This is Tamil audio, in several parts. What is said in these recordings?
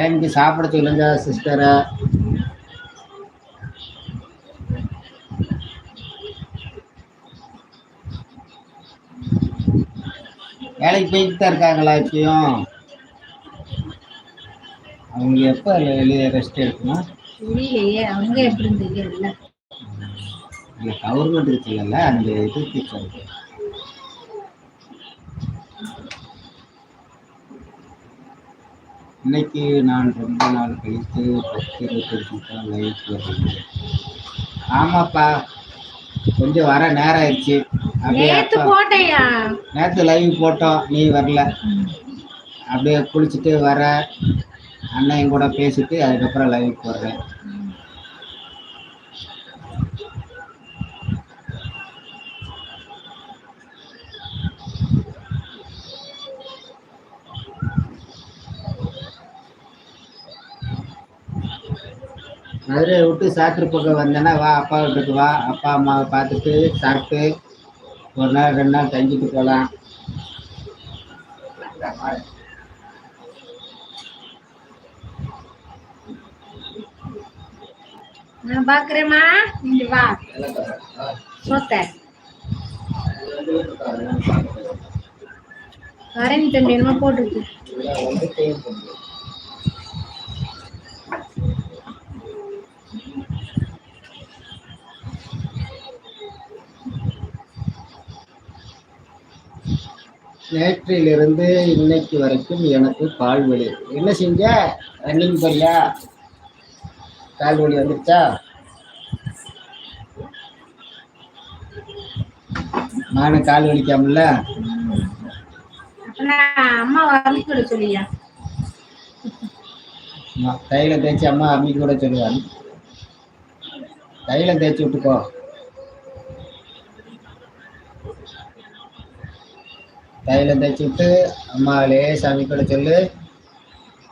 டைமுக்கு சாப்பிட சொல்லுங்க சிஸ்டரை. வேலைக்கு போயிட்டு தான் இருக்காங்களா இப்பயும்? அவங்க எப்போ வெளியே ரெஸ்ட் எடுக்கணும் இல்லையே, அவங்க எப்படி தெரியல. கவர்மெண்ட் இருக்குல்ல அந்த இதுக்கு சொல்றேன். இன்னைக்கு நான் ரொம்ப நாள் கழித்து 10:25 லைஃப் வருது. ஆமாப்பா, கொஞ்சம் வர நேரம் ஆயிடுச்சு. நேற்று லைவ் போட்டோம், நீ வரல. அப்படியே குளிச்சுட்டு வர அண்ணன் கூட பேசிட்டு அதுக்கப்புறம் லைவ் போடுறேன். மதுரையை விட்டு சாத்திர பக்கம் வந்தேன்னா வா, அப்பா வீட்டுக்கு வா. அப்பா அம்மாவை பார்த்துட்டு சாப்பிட்டு ஒரு நாள் 2 நாள் தங்கிட்டு போகலாம். நான் பாக்குறேம்மா, நீங்க வா. வரேன் தம்பி, என்ன போட்டுருக்கு. நேற்றிலிருந்து இன்னைக்கு வரைக்கும் எனக்கு கால் வலி. என்ன செஞ்ச? ரன்னிங் போறியா? கால் வலி வந்துருச்சா? நானும் கால் வலிக்காமல அம்மா அம்மி கூட சொல்லியா? தைலம் தேய்ச்சி அம்மா அம்மி கூட சொல்லுவாங்க. தைலம் தேய்ச்சி விட்டுக்கோ. தைலம் தேய்ச்சி விட்டு அம்மா லேசாமி கூட சொல்லு,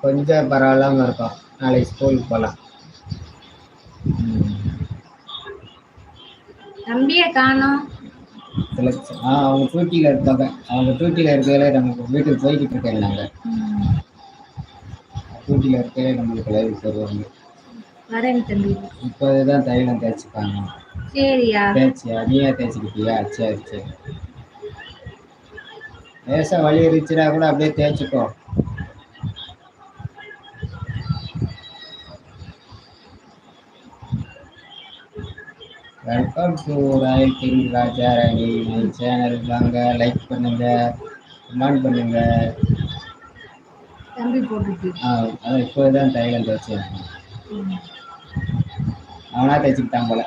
கொஞ்சம் பரவாயில்லாம இருக்கும். நாளைக்கு ஸ்கூலுக்கு போகலாம். தம்பியை காணோம். அவங்க டியூட்டியில் இருப்பாங்க. அவங்க டியூட்டியில் இருக்கிறதுல நமக்கு வீட்டுக்கு போய்கிட்டு இருக்கேன். நாங்கள் டியூட்டியில் இருக்கவே நம்மளுக்கு லைவ் தருவாங்க. இப்போதான் தைலம் தேய்ச்சிப்பாங்க. சரியா? தேய்ச்சியா? நீயே தேய்ச்சிக்கிட்டியா? சரி சரி. லேசாக வலி இருந்துச்சுன்னா கூட அப்படியே தேய்ச்சிக்கோ. Welcome to royal king Raja Rani my channel. வாங்க, லைக் பண்ணுங்க, கமெண்ட் பண்ணுங்க. அதான் இப்போதான் தைலம் தேய்ச்சி அவனா தேய்ச்சிக்கிட்டான் போல.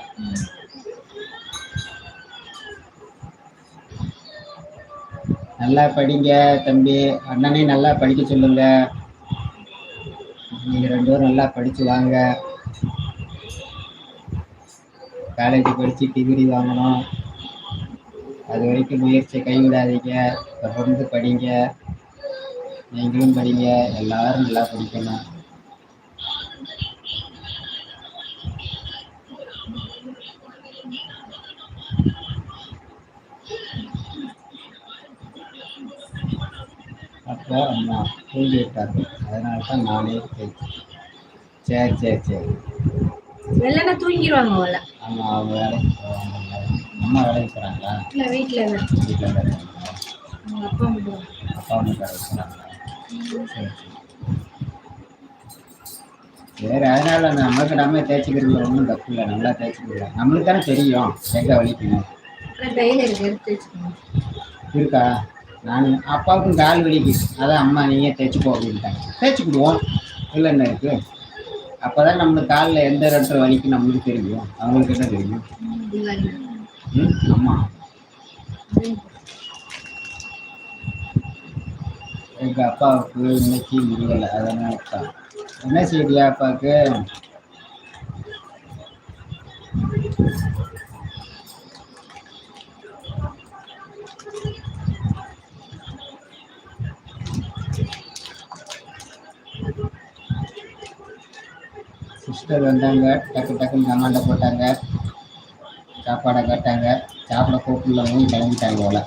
நல்லா படிங்க தம்பி. அண்ணனையும் நல்லா படிக்க சொல்லுங்க. நீங்க 2 பேரும் நல்லா படிச்சு வாங்க. காலேஜ் படிச்சு டிகிரி வாங்கணும். அது வரைக்கும் முயற்சியை கைவிடாதீங்க. தொடர்ந்து படிங்க. நீங்களும் படிங்க. எல்லாரும் நல்லா படிக்கணும். அப்போ அம்மா தூங்கி விட்டார்கள். அதனால தான் நானே பேசுறேன். சரி சரி சரி. வெள்ளன தூங்கிடுவாங்க போல. ஆமா, அவங்க வேலைக்கு போவாங்க. அம்மா வேலைக்கு போறாங்களா? இல்லை, வீட்டில் இருக்காங்களா? அப்பா மட்டும். அப்பா அம்மா வேலைக்கு போறாங்களா? சரி சரி. வேறு அதனால நம்மளுக்கு நம்ம தேய்ச்சிக்கிறதுல ஒன்றும் தப்பு இல்லை. நல்லா தேய்ச்சிக்கலாம். நம்மளுக்கு தானே தெரியும் எங்கே வலிக்கணும். இருக்கா? நான் அப்பாவுக்கும் கால் வலிக்கு, அதான் அம்மா நீங்கள் தேய்ச்சிப்போ அப்படின்ட்டாங்க. தேய்ச்சிக்கிடுவோம், இல்லை என்ன இருக்குது. அப்போ தான் நம்மளுக்கு காலில் எந்த இடத்துல வலிக்கு நம்மளுக்கு தெரியும். அவங்களுக்கு என்ன தெரியும்? ஆமாம். எங்கள் அப்பாவுக்கு இன்னைக்கு முடியலை, அதனால தான். என்ன செய்தியா அப்பாவுக்கு? சிஸ்டர் வந்தாங்க, டக்கு டக்குன்னு கமாண்டை போட்டாங்க, சாப்பாடை கேட்டாங்க. சாப்பிட கூப்பிடலவும் கிளம்பிட்டாங்க போல.